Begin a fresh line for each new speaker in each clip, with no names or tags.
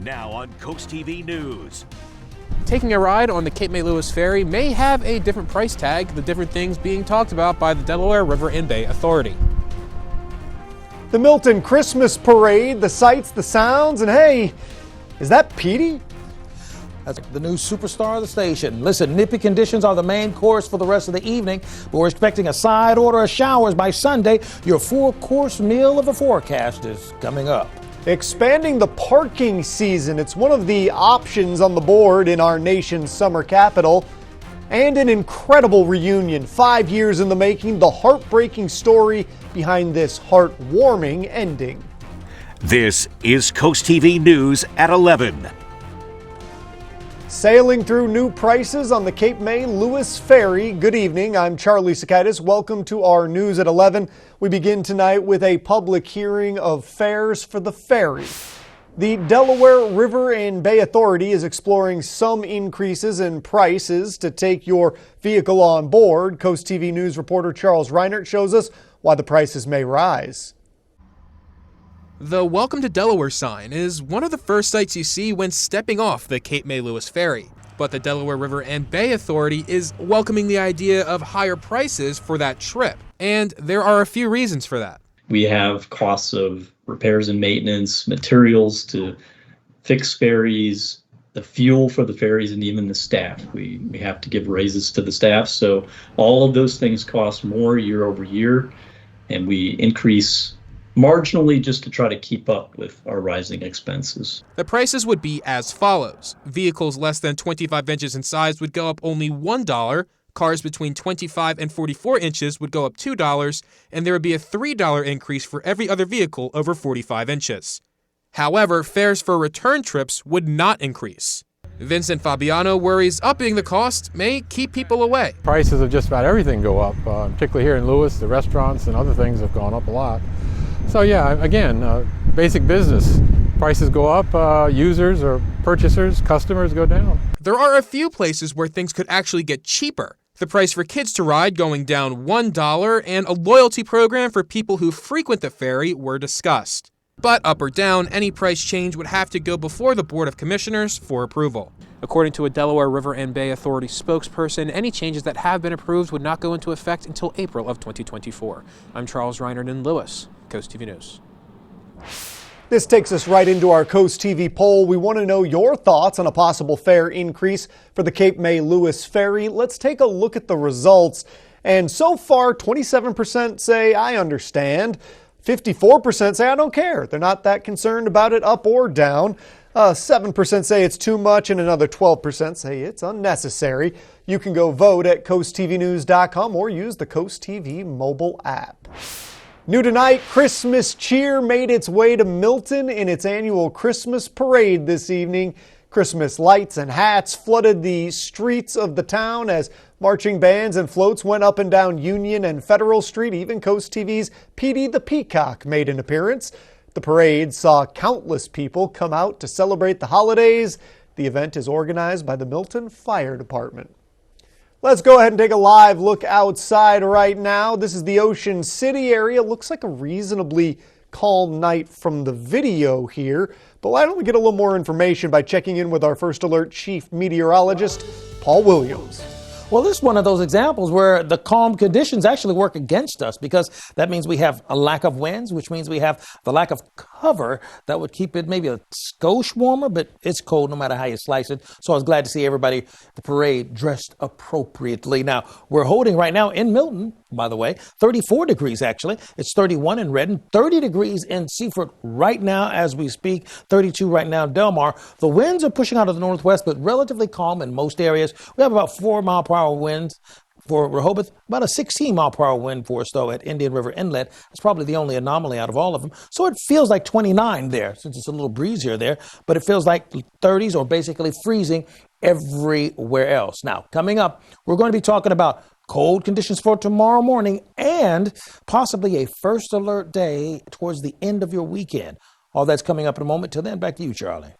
Now on CoastTV News.
Taking a ride on the Cape May Lewis Ferry may have a different price tag, the different things being talked about by the Delaware River and Bay Authority.
The Milton Christmas Parade, the sights, the sounds, and hey, is that Petey?
That's the new superstar of the station. Listen, nippy conditions are the main course for the rest of the evening, but we're expecting a side order of showers by Sunday. Your 4-course meal of a forecast is coming up.
Expanding the parking season. It's one of the options on the board in our nation's summer capital. And an incredible reunion, 5 years in the making, the heartbreaking story behind this heartwarming ending.
This is CoastTV News at 11.
Sailing through new prices on the Cape May Lewis Ferry. Good evening, I'm Charlie Sakaitis. Welcome to our News at 11. We begin tonight with a public hearing of fares for the ferry. The Delaware River and Bay Authority is exploring some increases in prices to take your vehicle on board. Coast TV News reporter Charles Reinert shows us why the prices may rise.
The Welcome to Delaware sign is one of the first sights you see when stepping off the Cape May Lewis Ferry. But the Delaware River and Bay Authority is welcoming the idea of higher prices for that trip. And there are a few reasons for that.
We have costs of repairs and maintenance, materials to fix ferries, the fuel for the ferries, and even the staff. We have to give raises to the staff. So all of those things cost more year over year, and we increase marginally just to try to keep up with our rising expenses.
The prices would be as follows. Vehicles less than 25 inches in size would go up only $1. Cars between 25 and 44 inches would go up $2, and there would be a $3 increase for every other vehicle over 45 inches. However, fares for return trips would not increase. Vincent Fabiano worries upping the cost may keep people away.
Prices of just about everything go up, particularly here in Lewis. The restaurants and other things have gone up a lot. So yeah, again, basic business. Prices go up, users or purchasers, customers go down.
There are a few places where things could actually get cheaper. The price for kids to ride going down $1 and a loyalty program for people who frequent the ferry were discussed. But up or down, any price change would have to go before the Board of Commissioners for approval. According to a Delaware River and Bay Authority spokesperson, any changes that have been approved would not go into effect until April of 2024. I'm Charles Reinert in Lewis, Coast TV News.
This takes us right into our Coast TV poll. We want to know your thoughts on a possible fare increase for the Cape May Lewis Ferry. Let's take a look at the results. And so far, 27% say, I understand. 54% say, I don't care. They're not that concerned about it up or down. 7% say it's too much, and another 12% say it's unnecessary. You can go vote at coasttvnews.com or use the Coast TV mobile app. New tonight, Christmas cheer made its way to Milton in its annual Christmas parade this evening. Christmas lights and hats flooded the streets of the town as marching bands and floats went up and down Union and Federal Street. Even Coast TV's Petey the Peacock made an appearance. The parade saw countless people come out to celebrate the holidays. The event is organized by the Milton Fire Department. Let's go ahead and take a live look outside right now. This is the Ocean City area. Looks like a reasonably calm night from the video here. But why don't we get a little more information by checking in with our First Alert Chief Meteorologist, Paul Williams.
Well, this is one of those examples where the calm conditions actually work against us, because that means we have a lack of winds, which means we have the lack of cover that would keep it maybe a skosh warmer, but it's cold no matter how you slice it. So I was glad to see everybody, the parade, dressed appropriately. Now, we're holding right now in Milton, by the way, 34 degrees actually. It's 31 in Redden, 30 degrees in Seaford right now as we speak, 32 right now in Del Mar. The winds are pushing out of the northwest, but relatively calm in most areas. We have about 4-mile-per-hour winds for Rehoboth, about a 16-mile-per-hour wind for us, though, at Indian River Inlet. It's probably the only anomaly out of all of them. So it feels like 29 there, since it's a little breezier there, but it feels like 30s or basically freezing everywhere else. Now, coming up, we're going to be talking about cold conditions for tomorrow morning and possibly a first alert day towards the end of your weekend. All that's coming up in a moment. Till then, back to you, Charlie.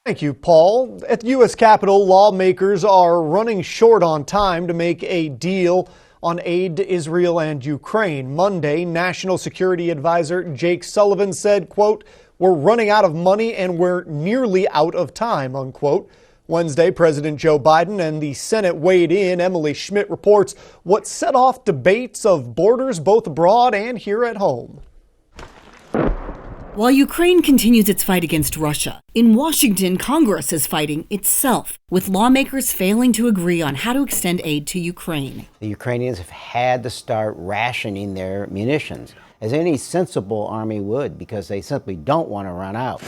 Thank you, Paul. At the U.S. Capitol, lawmakers are running short on time to make a deal on aid to Israel and Ukraine. Monday, National Security Advisor Jake Sullivan said, quote, "We're running out of money and we're nearly out of time," unquote. Wednesday, President Joe Biden and the Senate weighed in. Emily Schmidt reports what set off debates of borders both abroad and here at home.
While Ukraine continues its fight against Russia, in Washington, Congress is fighting itself, with lawmakers failing to agree on how to extend aid to Ukraine.
The Ukrainians have had to start rationing their munitions, as any sensible army would, because they simply don't want to run out.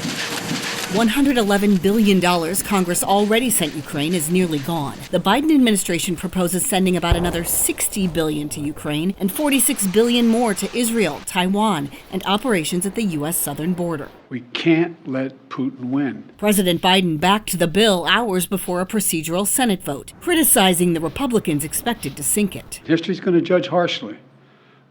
$111 billion Congress already sent Ukraine is nearly gone. The Biden administration proposes sending about another $60 billion to Ukraine and $46 billion more to Israel, Taiwan, and operations at the U.S. southern border.
We can't let Putin win.
President Biden backed the bill hours before a procedural Senate vote, criticizing the Republicans expected to sink it.
History's going to judge harshly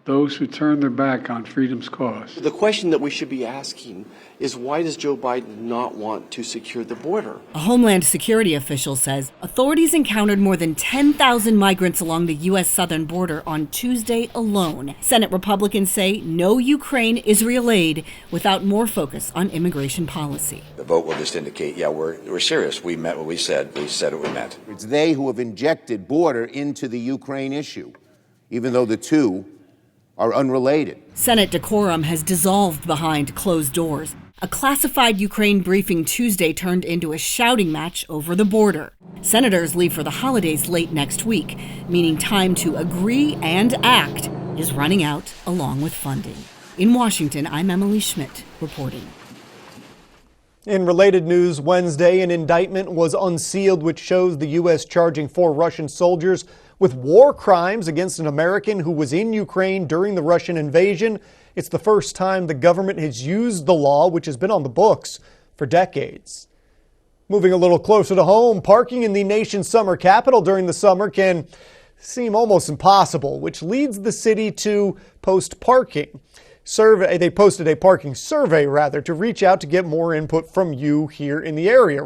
those who turn their back on freedom's cause.
The question that we should be asking is, why does Joe Biden not want to secure the border?
A Homeland Security official says authorities encountered more than 10,000 migrants along the U.S. southern border on Tuesday alone. Senate Republicans say no Ukraine-Israel aid without more focus on immigration policy.
The vote will just indicate, yeah, we're serious. We meant what we said. We said what we meant.
It's they who have injected border into the Ukraine issue, even though the two are unrelated.
Senate decorum has dissolved behind closed doors. A classified Ukraine briefing Tuesday turned into a shouting match over the border. Senators leave for the holidays late next week, meaning time to agree and act is running out along with funding. In Washington, I'm Emily Schmidt reporting.
In related news, Wednesday, an indictment was unsealed which shows the U.S. charging 4 Russian soldiers with war crimes against an American who was in Ukraine during the Russian invasion. It's the first time the government has used the law, which has been on the books for decades. Moving a little closer to home, parking in the nation's summer capital during the summer can seem almost impossible, which leads the city to post parking. They posted a parking survey, to reach out to get more input from you here in the area.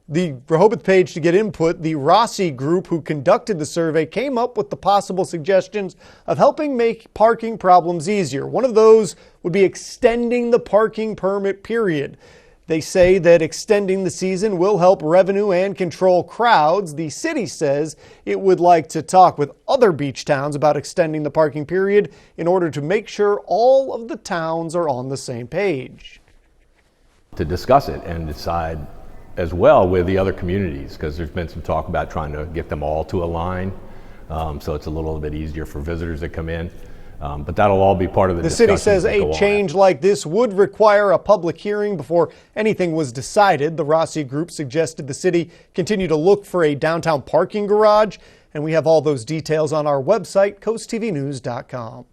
The Rehoboth page to get input, the Rossi group who conducted the survey came up with the possible suggestions of helping make parking problems easier. One of those would be extending the parking permit period. They say that extending the season will help revenue and control crowds. The city says it would like to talk with other beach towns about extending the parking period in order to make sure all of the towns are on the same page.
To discuss it and decide as well with the other communities, because there's been some talk about trying to get them all to align, so it's a little bit easier for visitors that come in. But that'll all be part of the discussion.
The city says a change like this would require a public hearing before anything was decided. The Rossi group suggested the city continue to look for a downtown parking garage, and we have all those details on our website, coasttvnews.com.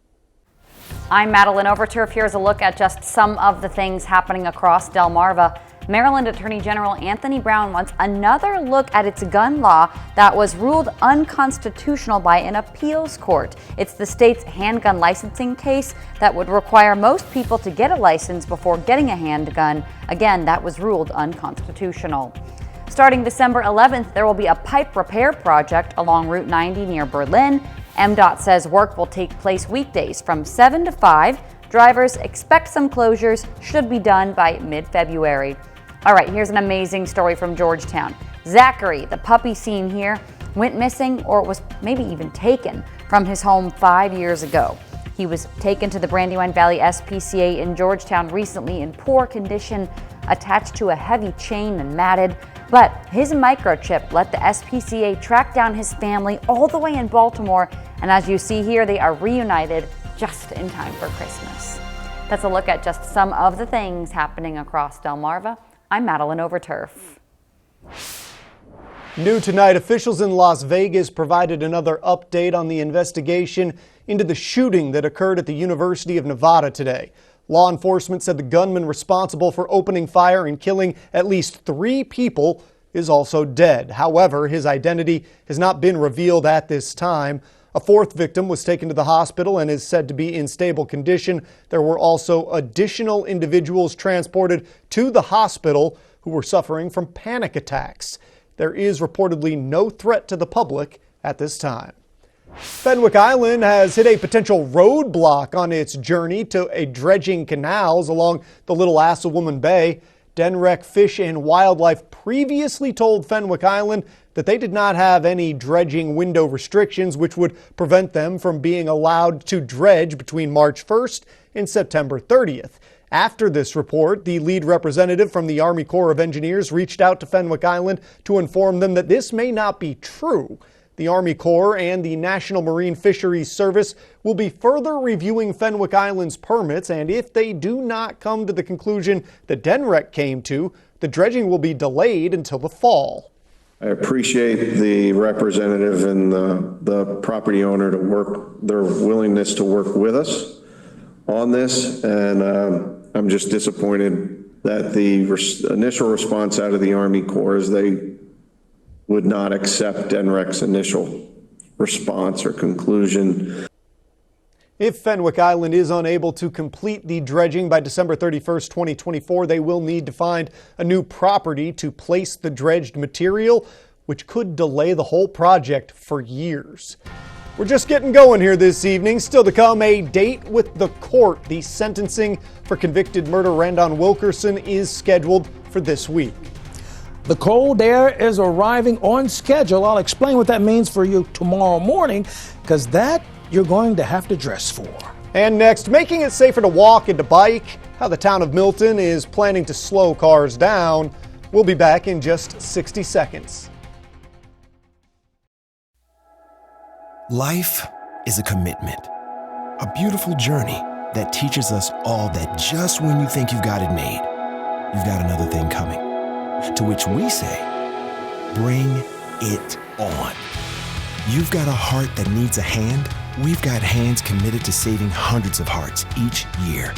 I'm Madeline Overturf. Here's a look at just some of the things happening across Delmarva. Maryland Attorney General Anthony Brown wants another look at its gun law that was ruled unconstitutional by an appeals court. It's the state's handgun licensing case that would require most people to get a license before getting a handgun. Again, that was ruled unconstitutional. Starting December 11th, there will be a pipe repair project along Route 90 near Berlin. MDOT says work will take place weekdays from 7 to 5. Drivers expect some closures should be done by mid-February. All right, here's an amazing story from Georgetown. Zachary, the puppy seen here, went missing or was maybe even taken from his home 5 years ago. He was taken to the Brandywine Valley SPCA in Georgetown recently in poor condition, attached to a heavy chain and matted. But his microchip let the SPCA track down his family all the way in Baltimore. And as you see here, they are reunited just in time for Christmas. That's a look at just some of the things happening across Delmarva. I'm Madeline Overturf.
New tonight, officials in Las Vegas provided another update on the investigation into the shooting that occurred at the University of Nevada today. Law enforcement said the gunman responsible for opening fire and killing at least 3 people is also dead. However, his identity has not been revealed at this time. A 4th victim was taken to the hospital and is said to be in stable condition. There were also additional individuals transported to the hospital who were suffering from panic attacks. There is reportedly no threat to the public at this time. Fenwick Island has hit a potential roadblock on its journey to a dredging canals along the Little Assawoman Bay. Denrec Fish and Wildlife previously told Fenwick Island that they did not have any dredging window restrictions, which would prevent them from being allowed to dredge between March 1st and September 30th. After this report, the lead representative from the Army Corps of Engineers reached out to Fenwick Island to inform them that this may not be true. The Army Corps and the National Marine Fisheries Service will be further reviewing Fenwick Island's permits, and if they do not come to the conclusion that Denrec came to, the dredging will be delayed until the fall.
I appreciate the representative and the property owner to work, their willingness to work with us on this, and I'm just disappointed that the initial response out of the Army Corps is they would not accept Denrec's initial response or conclusion.
If Fenwick Island is unable to complete the dredging by December 31st, 2024, they will need to find a new property to place the dredged material, which could delay the whole project for years. We're just getting going here this evening. Still to come, a date with the court. The sentencing for convicted murderer Randon Wilkerson is scheduled for this week.
The cold air is arriving on schedule. I'll explain what that means for you tomorrow morning, because that you're going to have to dress for.
And next, making it safer to walk and to bike, how the town of Milton is planning to slow cars down. We'll be back in just 60 seconds.
Life is a commitment, a beautiful journey that teaches us all that just when you think you've got it made, you've got another thing coming. To which we say, bring it on. You've got a heart that needs a hand. We've got hands committed to saving hundreds of hearts each year.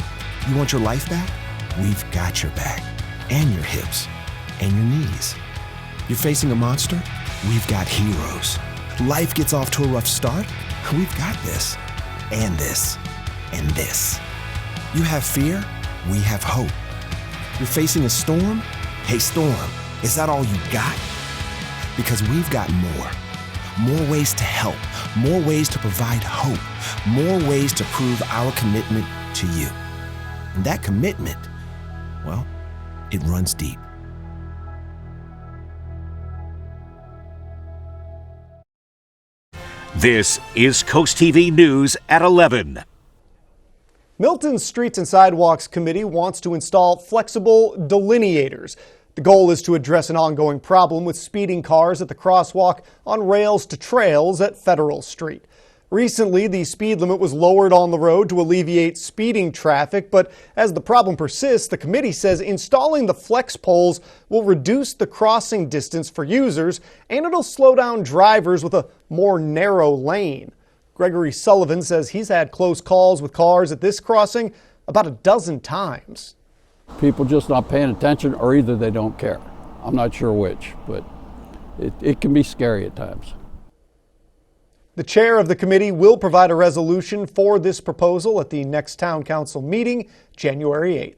You want your life back? We've got your back, and your hips, and your knees. You're facing a monster? We've got heroes. Life gets off to a rough start? We've got this, and this, and this. You have fear? We have hope. You're facing a storm? Hey, storm, is that all you got? Because we've got more. More ways to help, more ways to provide hope, more ways to prove our commitment to you. And that commitment, well, it runs deep.
This is Coast TV News at 11.
Milton's Streets and Sidewalks Committee wants to install flexible delineators. The goal is to address an ongoing problem with speeding cars at the crosswalk on rails to trails at Federal Street. Recently, the speed limit was lowered on the road to alleviate speeding traffic, but as the problem persists, the committee says installing the flex poles will reduce the crossing distance for users, and it'll slow down drivers with a more narrow lane. Gregory Sullivan says he's had close calls with cars at this crossing about a dozen times.
People just not paying attention, or either they don't care. I'm not sure which, but it can be scary at times.
The chair of the committee will provide a resolution for this proposal at the next town council meeting, January 8th.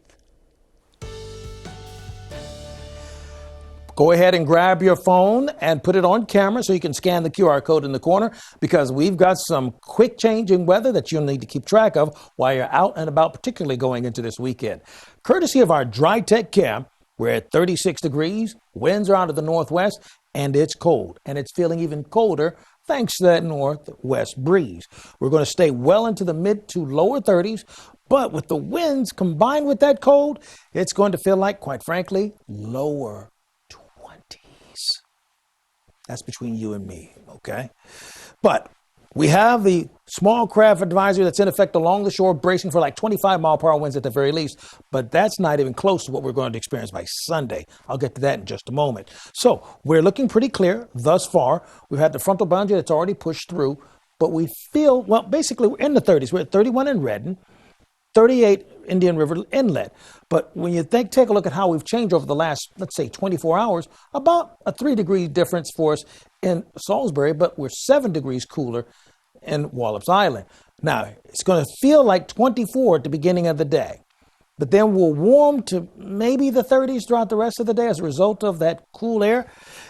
Go ahead and grab your phone and put it on camera so you can scan the QR code in the corner, because we've got some quick changing weather that you'll need to keep track of while you're out and about, particularly going into this weekend. Courtesy of our Dry Tech Cam, we're at 36 degrees, winds are out of the northwest, and it's cold. And it's feeling even colder thanks to that northwest breeze. We're going to stay well into the mid to lower 30s, but with the winds combined with that cold, it's going to feel like, quite frankly, lower 20s. That's between you and me, okay? But we have the small craft advisory that's in effect along the shore, bracing for like 25-mile-per-hour winds at the very least. But that's not even close to what we're going to experience by Sunday. I'll get to that in just a moment. So we're looking pretty clear thus far. We've had the frontal boundary that's already pushed through, but we feel, well, basically we're in the 30s. We're at 31 in Redden, 38 Indian River Inlet. But when you take a look at how we've changed over the last, let's say, 24 hours, about a 3-degree difference for us in Salisbury, but we're 7 degrees cooler in Wallops Island. Now, it's going to feel like 24 at the beginning of the day, but then we'll warm to maybe the 30s throughout the rest of the day as a result of that cool air.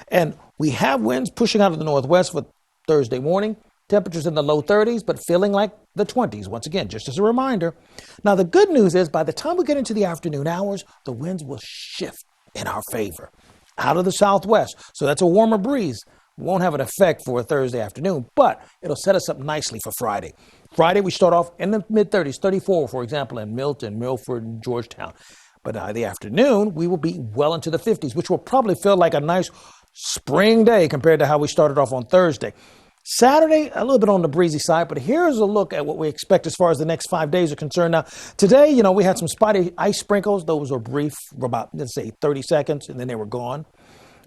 And we have winds pushing out of the northwest for Thursday morning, Temperatures in the low 30s, but feeling like the 20s. Once again, just as a reminder. Now, the good news is by the time we get into the afternoon hours, the winds will shift in our favor out of the southwest. So that's a warmer breeze. Won't have an effect for a Thursday afternoon, but it'll set us up nicely for Friday. Friday, we start off in the mid-30s, 34, for example, in Milton, Milford, and Georgetown. But by the afternoon, we will be well into the 50s, which will probably feel like a nice spring day compared to how we started off on Thursday. Saturday, a little bit on the breezy side, but here's a look at what we expect as far as the next 5 days are concerned. Now, today, we had some spotty ice sprinkles. Those were brief for about, let's say, 30 seconds, and then they were gone.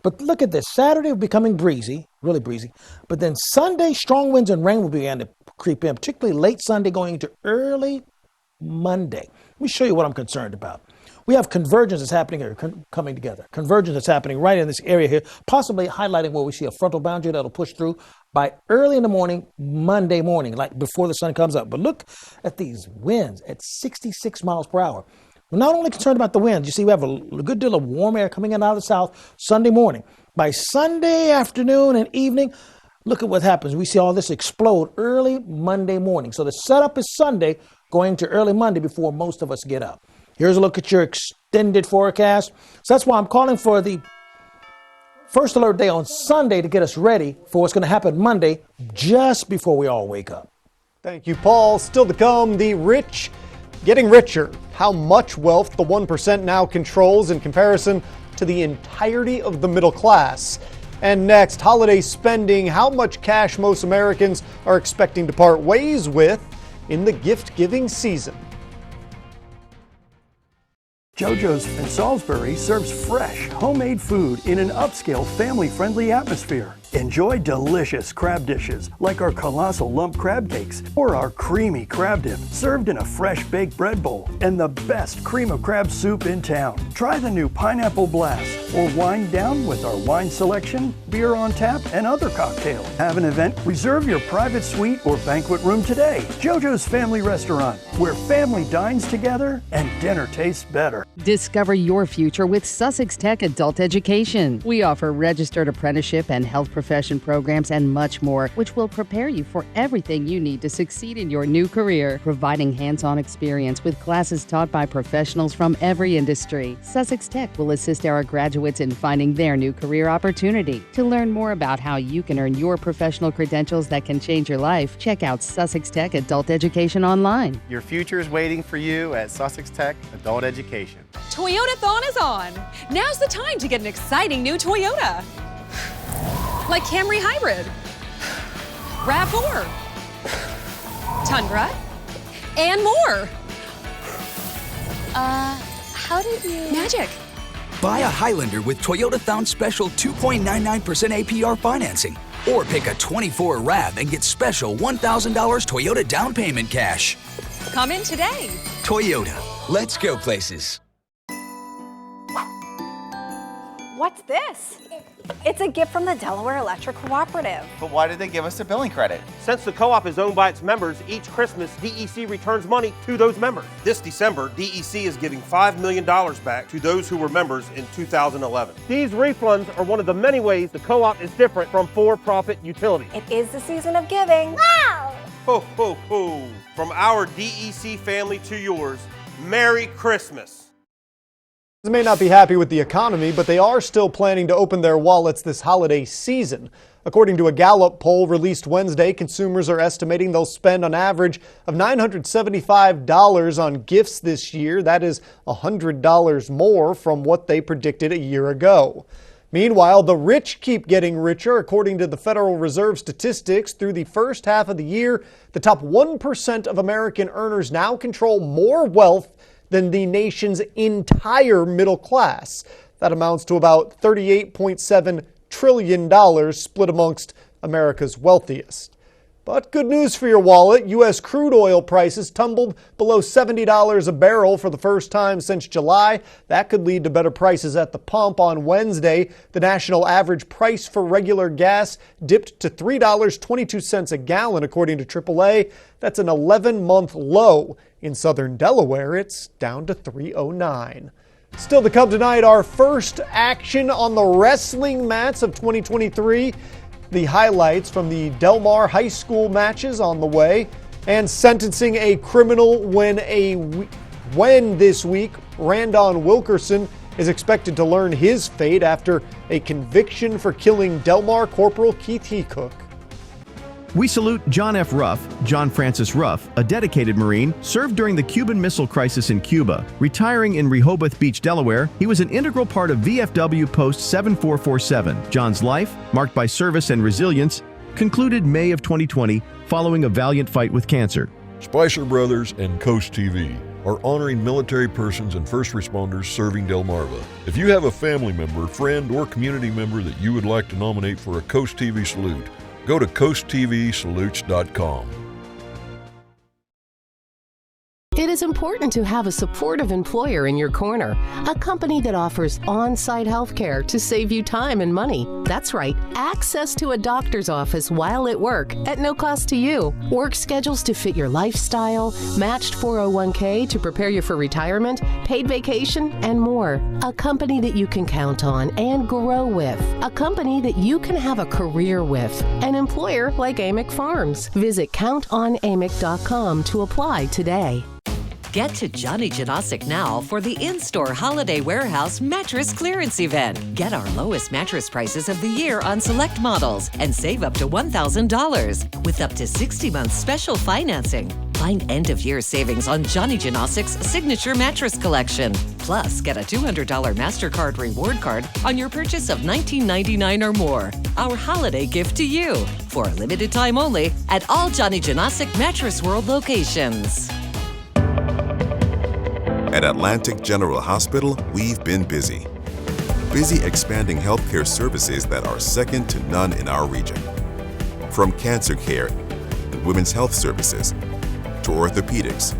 But look at this. Saturday will be becoming breezy, really breezy. But then Sunday, strong winds and rain will begin to creep in, particularly late Sunday going into early Monday. Let me show you what I'm concerned about. We have convergence that's happening here, coming together. Convergence that's happening right in this area here, possibly highlighting where we see a frontal boundary that'll push through by early in the morning, Monday morning, like before the sun comes up. But look at these winds at 66 miles per hour. We're not only concerned about the winds. You see, we have a good deal of warm air coming in out of the south Sunday morning. By Sunday afternoon and evening, look at what happens. We see all this explode early Monday morning. So the setup is Sunday going to early Monday before most of us get up. Here's a look at your extended forecast. So that's why I'm calling for the first alert day on Sunday to get us ready for what's going to happen Monday just before we all wake up.
Thank you, Paul. Still to come, the rich getting richer. How much wealth the 1% now controls in comparison to the entirety of the middle class. And next, holiday spending. How much cash most Americans are expecting to part ways with in the gift-giving season.
JoJo's in Salisbury serves fresh, homemade food in an upscale, family-friendly atmosphere. Enjoy delicious crab dishes like our colossal lump crab cakes or our creamy crab dip served in a fresh baked bread bowl and the best cream of crab soup in town. Try the new Pineapple Blast or wind down with our wine selection, beer on tap, and other cocktails. Have an event? Reserve your private suite or banquet room today. JoJo's Family Restaurant, where family dines together and dinner tastes better.
Discover your future with Sussex Tech Adult Education. We offer registered apprenticeship and health profession programs and much more, which will prepare you for everything you need to succeed in your new career, providing hands-on experience with classes taught by professionals from every industry. Sussex Tech will assist our graduates in finding their new career opportunity. To learn more about how you can earn your professional credentials that can change your life, check out Sussex Tech Adult Education online.
Your future is waiting for you at Sussex Tech Adult Education.
Toyotathon is on. Now's the time to get an exciting new Toyota. Like Camry Hybrid, RAV4, Tundra, and more.
How did you...
Magic.
Buy a Highlander with Toyotathon special 2.99% APR financing. Or pick a 24 RAV and get special $1,000 Toyota down payment cash.
Come in today.
Toyota. Let's go places.
What's this? It's a gift from the Delaware Electric Cooperative.
But why did they give us a billing credit?
Since the co-op is owned by its members, each Christmas, DEC returns money to those members. This December, DEC is giving $5 million back to those who were members in 2011. These refunds are one of the many ways the co-op is different from for-profit utilities.
It is the season of giving.
Wow! Ho, ho, ho. From our DEC family to yours, Merry Christmas.
They may not be happy with the economy, but they are still planning to open their wallets this holiday season. According to a Gallup poll released Wednesday, consumers are estimating they'll spend an average of $975 on gifts this year. That is $100 more from what they predicted a year ago. Meanwhile, the rich keep getting richer. According to the Federal Reserve statistics, through the first half of the year, the top 1% of American earners now control more wealth than the nation's entire middle class. That amounts to about $38.7 trillion split amongst America's wealthiest. But good news for your wallet. U.S. crude oil prices tumbled below $70 a barrel for the first time since July. That could lead to better prices at the pump. On Wednesday, the national average price for regular gas dipped to $3.22 a gallon, according to AAA. That's an 11-month low. In southern Delaware, it's down to $3.09. Still to come tonight, our first action on the wrestling mats of 2023. the highlights from the Del Mar High School matches on the way, and sentencing a criminal when this week Randon Wilkerson is expected to learn his fate after a conviction for killing Del Mar Corporal Keith Hecook.
We salute John F. Ruff. John Francis Ruff, a dedicated Marine, served during the Cuban Missile Crisis in Cuba. Retiring in Rehoboth Beach, Delaware, he was an integral part of VFW Post 7447. John's life, marked by service and resilience, concluded May of 2020 following a valiant fight with cancer.
Spicer Brothers and Coast TV are honoring military persons and first responders serving Delmarva. If you have a family member, friend, or community member that you would like to nominate for a Coast TV salute, go to coasttvsalutes.com.
It is important to have a supportive employer in your corner, a company that offers on-site health care to save you time and money. That's right, access to a doctor's office while at work at no cost to you. Work schedules to fit your lifestyle, matched 401k to prepare you for retirement, paid vacation, and more. A company that you can count on and grow with. A company that you can have a career with. An employer like Amick Farms. Visit countonamick.com to apply today.
Get to Johnny Janosic now for the in-store Holiday Warehouse Mattress Clearance Event. Get our lowest mattress prices of the year on select models and save up to $1,000 with up to 60 months special financing. Find end-of-year savings on Johnny Janosic's signature mattress collection. Plus, get a $200 MasterCard reward card on your purchase of $19.99 or more. Our holiday gift to you for a limited time only at all Johnny Janosic Mattress World locations.
At Atlantic General Hospital, we've been busy. Busy expanding healthcare services that are second to none in our region. From cancer care and women's health services to orthopedics,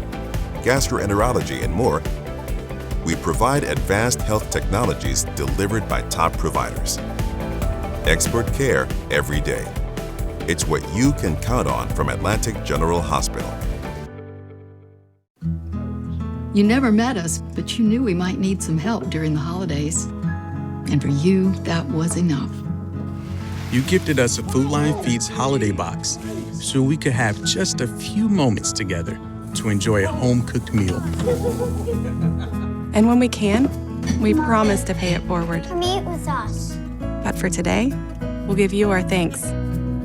gastroenterology, and more, we provide advanced health technologies delivered by top providers. Expert care every day. It's what you can count on from Atlantic General Hospital.
You never met us, but you knew we might need some help during the holidays. And for you, that was enough.
You gifted us a Food Lion Feeds holiday box so we could have just a few moments together to enjoy a home-cooked meal.
And when we can, we promise to pay it forward.
Meet with us.
But for today, we'll give you our thanks.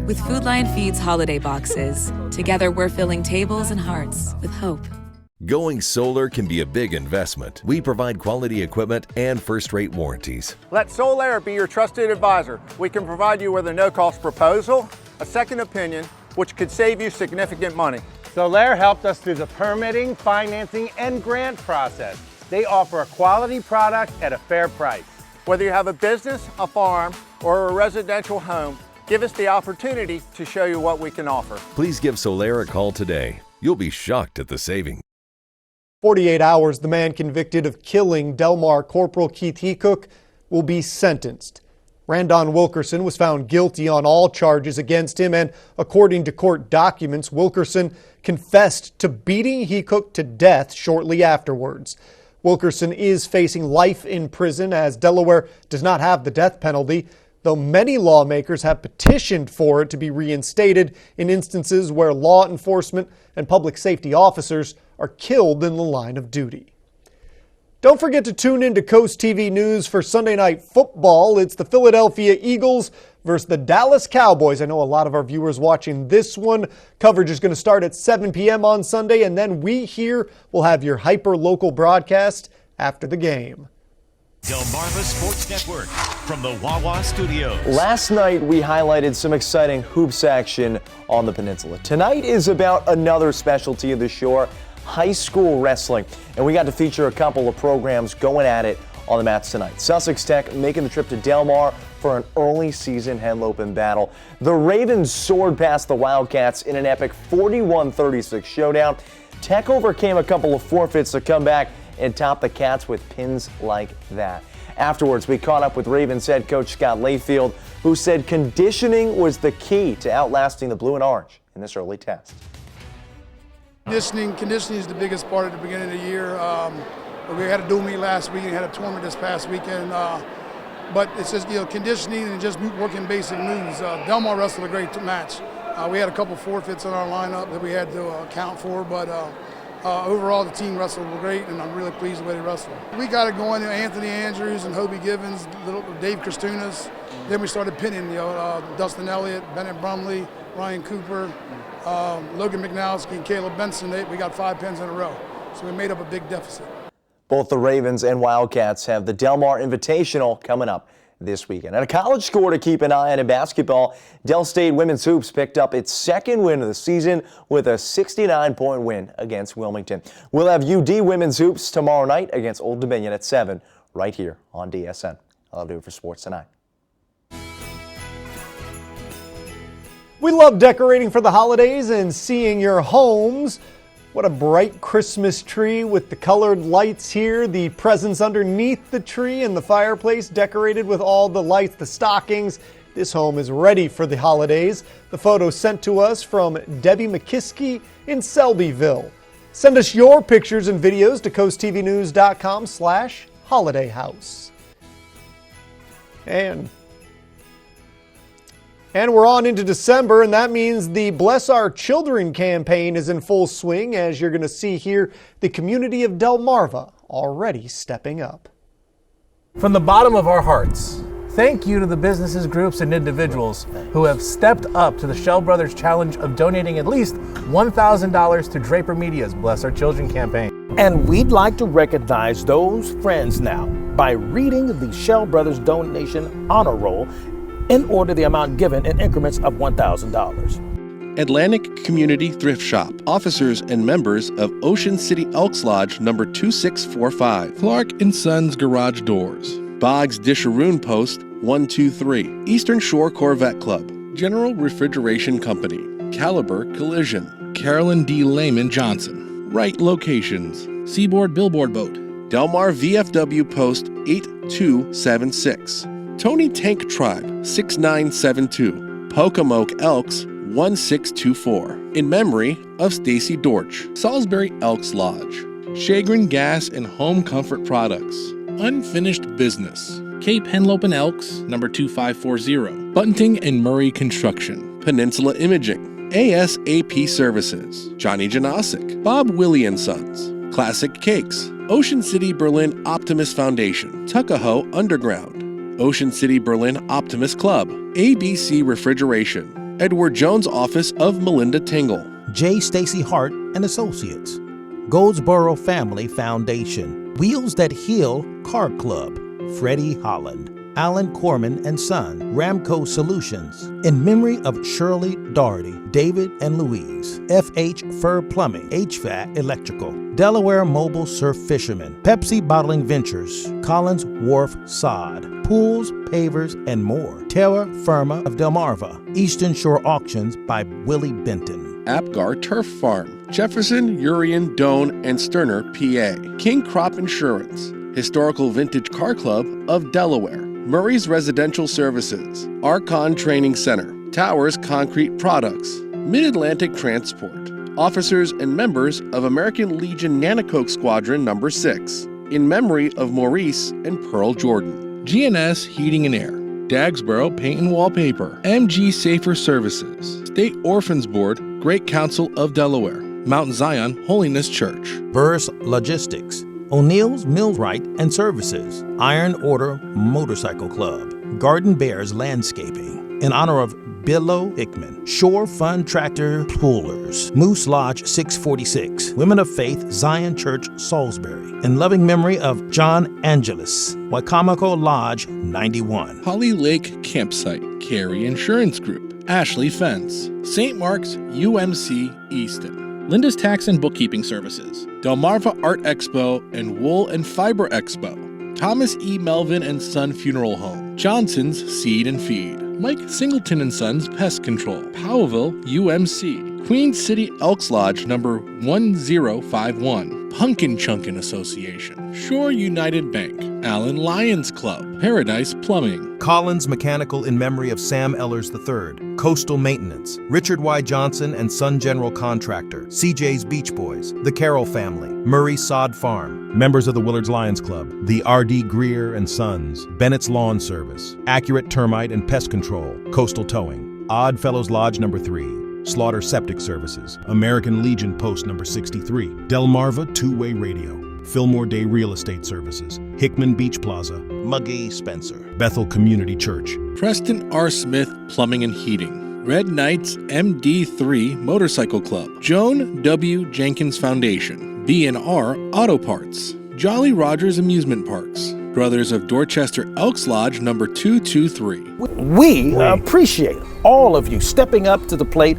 With Food Lion Feeds holiday boxes, together we're filling tables and hearts with hope.
Going solar can be a big investment. We provide quality equipment and first-rate warranties.
Let Solaire be your trusted advisor. We can provide you with a no-cost proposal, a second opinion, which could save you significant money.
Solaire helped us through the permitting, financing, and grant process. They offer a quality product at a fair price.
Whether you have a business, a farm, or a residential home, give us the opportunity to show you what we can offer.
Please give Solaire a call today. You'll be shocked at the savings.
48 hours, the man convicted of killing Del Mar Corporal Keith Hecook will be sentenced. Randon Wilkerson was found guilty on all charges against him, and according to court documents, Wilkerson confessed to beating Hecook to death shortly afterwards. Wilkerson is facing life in prison as Delaware does not have the death penalty, though many lawmakers have petitioned for it to be reinstated in instances where law enforcement and public safety officers are killed in the line of duty. Don't forget to tune in to Coast TV News for Sunday Night Football. It's the Philadelphia Eagles versus the Dallas Cowboys. I know a lot of our viewers watching this one. Coverage is going to start at 7 p.m. on Sunday, and then we here will have your hyper-local broadcast after the game.
Delmarva Sports Network from the Wawa Studios.
Last night we highlighted some exciting hoops action on the peninsula. Tonight is about another specialty of the shore, high school wrestling. And we got to feature a couple of programs going at it on the mats tonight. Sussex Tech making the trip to Del Mar for an early season Henlopen battle. The Ravens soared past the Wildcats in an epic 41-36 showdown. Tech overcame a couple of forfeits to come back and top the Cats with pins like that. Afterwards, we caught up with Ravens head coach Scott Layfield, who said conditioning was the key to outlasting the Blue and Orange in this early test.
Conditioning is the biggest part at the beginning of the year. We had a dual meet last week and had a tournament this past weekend. but it's just, conditioning and just working basic moves. Del Mar wrestled a great match. We had a couple forfeits in our lineup that we had to account for, but overall the team wrestled great, and I'm really pleased with the way they wrestled. We got it going, Anthony Andrews and Hobie Givens, Dave Kristunas. Then we started pinning, Dustin Elliott, Bennett Brumley, Ryan Cooper, Logan McNowski, and Caleb Benson. We got 5 pins in a row, so we made up a big deficit.
Both the Ravens and Wildcats have the Del Mar Invitational coming up this weekend. And a college score to keep an eye on in basketball. Del State Women's Hoops picked up its second win of the season with a 69-point win against Wilmington. We'll have UD Women's Hoops tomorrow night against Old Dominion at 7 right here on DSN. I'll do it for Sports Tonight.
We love decorating for the holidays and seeing your homes. What a bright Christmas tree with the colored lights here, the presents underneath the tree, and the fireplace decorated with all the lights, the stockings. This home is ready for the holidays. The photo sent to us from Debbie McKiskey in Selbyville. Send us your pictures and videos to coasttvnews.com/holidayhouse. And we're on into December, and that means the Bless Our Children campaign is in full swing, as you're going to see here, the community of Delmarva already stepping up.
From the bottom of our hearts, thank you to the businesses, groups, and individuals who have stepped up to the Shell Brothers challenge of donating at least $1,000 to Draper Media's Bless Our Children campaign.
And we'd like to recognize those friends now by reading the Shell Brothers donation honor roll and order the amount given in increments of $1,000.
Atlantic Community Thrift Shop, officers and members of Ocean City Elks Lodge number 2645. Clark & Sons Garage Doors. Boggs Disharoon Post 123. Eastern Shore Corvette Club. General Refrigeration Company. Caliber Collision. Carolyn D. Lehman Johnson. Right Locations. Seaboard Billboard Boat. Delmar VFW Post 8276. Tony Tank Tribe 6972. Pocomoke Elks 1624. In memory of Stacy Dortch. Salisbury Elks Lodge. Chagrin Gas and Home Comfort Products. Unfinished Business. Cape Henlopen Elks number 2540. Bunting and Murray Construction. Peninsula Imaging. ASAP Services. Johnny Janosic. Bob Willie & Sons. Classic Cakes. Ocean City Berlin Optimus Foundation. Tuckahoe Underground. Ocean City Berlin Optimus Club. ABC Refrigeration. Edward Jones Office of Melinda Tingle.
J. Stacy Hart and Associates. Goldsboro Family Foundation. Wheels That Heal Car Club. Freddie Holland. Alan Corman and Son. Ramco Solutions. In memory of Shirley Doherty, David and Louise. FH Fur Plumbing, HVAC Electrical. Delaware Mobile Surf Fishermen. Pepsi Bottling Ventures. Collins Wharf Sod. Pools, pavers, and more. Terra Firma of Delmarva. Eastern Shore Auctions by Willie Benton.
Apgar Turf Farm. Jefferson, Urian, Doan, and Sterner, PA. King Crop Insurance. Historical Vintage Car Club of Delaware. Murray's Residential Services. Archon Training Center. Towers Concrete Products. Mid-Atlantic Transport. Officers and members of American Legion Nanacoke Squadron number 6. In memory of Maurice and Pearl Jordan. GNS Heating and Air. Dagsboro Paint and Wallpaper. MG Safer Services. State Orphans Board, Great Council of Delaware. Mount Zion Holiness Church.
Burris Logistics. O'Neill's Millwright and Services. Iron Order Motorcycle Club. Garden Bears Landscaping. In honor of Billo Hickman. Shore Fun Tractor Pullers. Moose Lodge 646. Women of Faith Zion Church Salisbury. In loving memory of John Angelis. Wacomico Lodge 91.
Holly Lake Campsite. Carey Insurance Group. Ashley Fence. St. Mark's UMC Easton. Linda's Tax and Bookkeeping Services. Delmarva Art Expo and Wool and Fiber Expo. Thomas E. Melvin and Son Funeral Home. Johnson's Seed and Feed. Mike Singleton and Sons Pest Control. Powellville UMC. Queen City Elks Lodge number 1051. Pumpkin Chunkin Association. Shore United Bank. Allen Lions Club, Paradise Plumbing,
Collins Mechanical in memory of Sam Ellers III, Coastal Maintenance, Richard Y. Johnson and Son General Contractor, CJ's Beach Boys, The Carroll Family, Murray Sod Farm, members of the Willards Lions Club, the R.D. Greer and Sons, Bennett's Lawn Service, Accurate Termite and Pest Control, Coastal Towing, Odd Fellows Lodge No. 3, Slaughter Septic Services, American Legion Post No. 63, Delmarva Two-Way Radio, Fillmore Day Real Estate Services, Hickman Beach Plaza, Muggy Spencer, Bethel Community Church,
Preston R. Smith Plumbing and Heating, Red Knights MD3 Motorcycle Club, Joan W. Jenkins Foundation, B&R Auto Parts, Jolly Rogers Amusement Parks, Brothers of Dorchester Elks Lodge number 223.
We appreciate all of you stepping up to the plate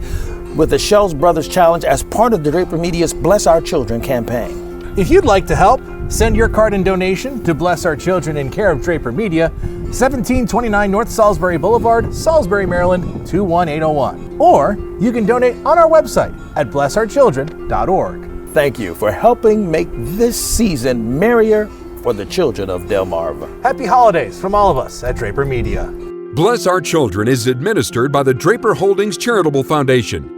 with the Shells Brothers Challenge as part of the Draper Media's Bless Our Children campaign.
If you'd like to help, send your card and donation to Bless Our Children in care of Draper Media, 1729 North Salisbury Boulevard, Salisbury, Maryland, 21801. Or you can donate on our website at blessourchildren.org.
Thank you for helping make this season merrier for the children of Delmarva.
Happy holidays from all of us at Draper Media.
Bless Our Children is administered by the Draper Holdings Charitable Foundation.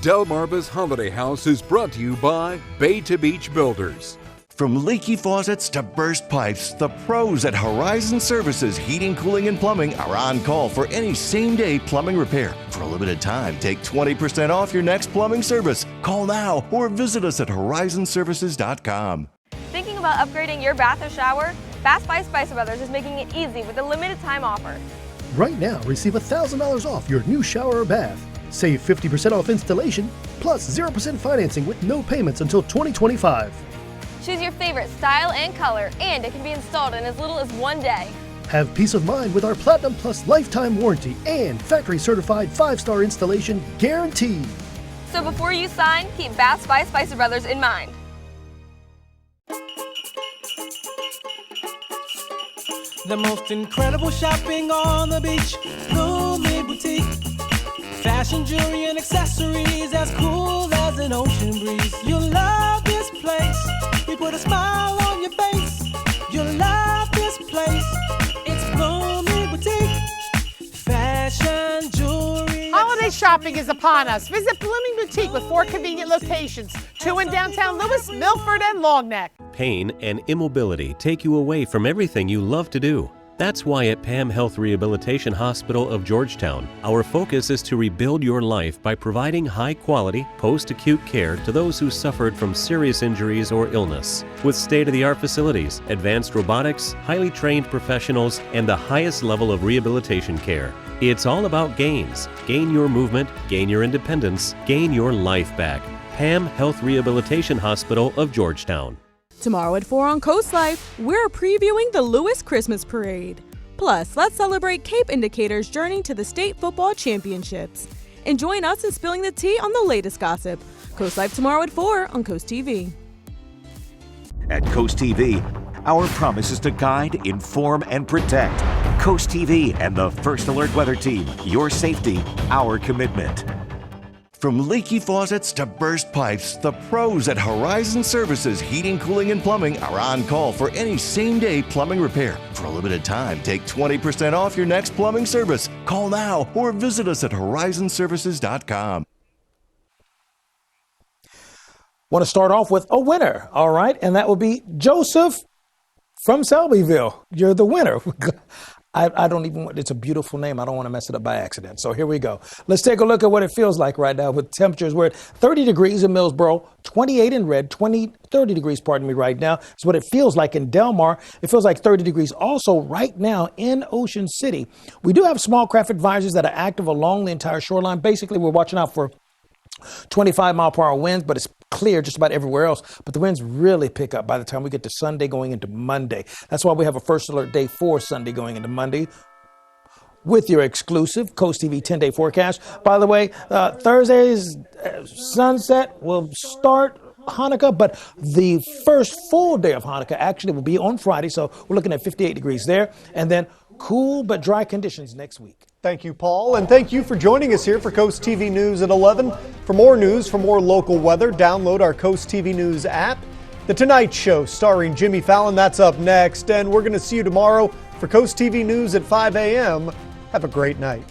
Delmarva's Holiday House is brought to you by Bay to Beach Builders.
From leaky faucets to burst pipes, the pros at Horizon Services Heating, Cooling, and Plumbing are on call for any same-day plumbing repair. For a limited time, take 20% off your next plumbing service. Call now or visit us at horizonservices.com.
Thinking about upgrading your bath or shower? Fast Buy Spicer Brothers is making it easy with a limited time offer.
Right now, receive $1,000 off your new shower or bath. Save 50% off installation, plus 0% financing with no payments until 2025.
Choose your favorite style and color, and it can be installed in as little as 1 day.
Have peace of mind with our Platinum Plus lifetime warranty and factory certified 5-star installation guarantee.
So before you sign, keep Bath by Spicer Brothers in mind.
The most incredible shopping on the beach, Blooming Boutique. Fashion, jewelry, and accessories as cool as an ocean breeze. You'll love this place. We put a smile on your face. You'll love this place. It's Blooming Boutique. Fashion, jewelry.
Holiday shopping is upon us. Visit Blooming Boutique with 4 convenient locations, 2 in downtown Lewis, Milford, and Longneck.
Pain and immobility take you away from everything you love to do. That's why at PAM Health Rehabilitation Hospital of Georgetown, our focus is to rebuild your life by providing high-quality, post-acute care to those who suffered from serious injuries or illness. With state-of-the-art facilities, advanced robotics, highly trained professionals, and the highest level of rehabilitation care. It's all about gains. Gain your movement, gain your independence, gain your life back. PAM Health Rehabilitation Hospital of Georgetown.
Tomorrow at 4 on Coast Life, we're previewing the Lewis Christmas Parade. Plus, let's celebrate Cape Indicator's journey to the state football championships. And join us in spilling the tea on the latest gossip. Coast Life tomorrow at 4 on Coast TV.
At Coast TV, our promise is to guide, inform, and protect. Coast TV and the First Alert Weather Team, your safety, our commitment.
From leaky faucets to burst pipes, the pros at Horizon Services Heating, Cooling, and Plumbing are on call for any same-day plumbing repair. For a limited time, take 20% off your next plumbing service. Call now or visit us at horizonservices.com.
Want to start off with a winner, all right? And that would be Joseph from Selbyville. You're the winner. I don't even want, it's a beautiful name. I don't want to mess it up by accident. So here we go. Let's take a look at what it feels like right now with temperatures. We're at 30 degrees in Millsboro, 28 in Red, 30 degrees, right now. It's what it feels like in Delmar. It feels like 30 degrees also right now in Ocean City. We do have small craft advisories that are active along the entire shoreline. Basically, we're watching out for 25-mile-per-hour winds, but it's clear just about everywhere else. But the winds really pick up by the time we get to Sunday going into Monday. That's why we have a first alert day for Sunday going into Monday with your exclusive Coast TV 10-day forecast. By the way, Thursday's sunset will start Hanukkah, but the first full day of Hanukkah actually will be on Friday. So we're looking at 58 degrees there, and then cool but dry conditions next week.
Thank you, Paul, and thank you for joining us here for Coast TV News at 11. For more news, for more local weather, download our Coast TV News app. The Tonight Show starring Jimmy Fallon, that's up next. And we're going to see you tomorrow for Coast TV News at 5 a.m. Have a great night.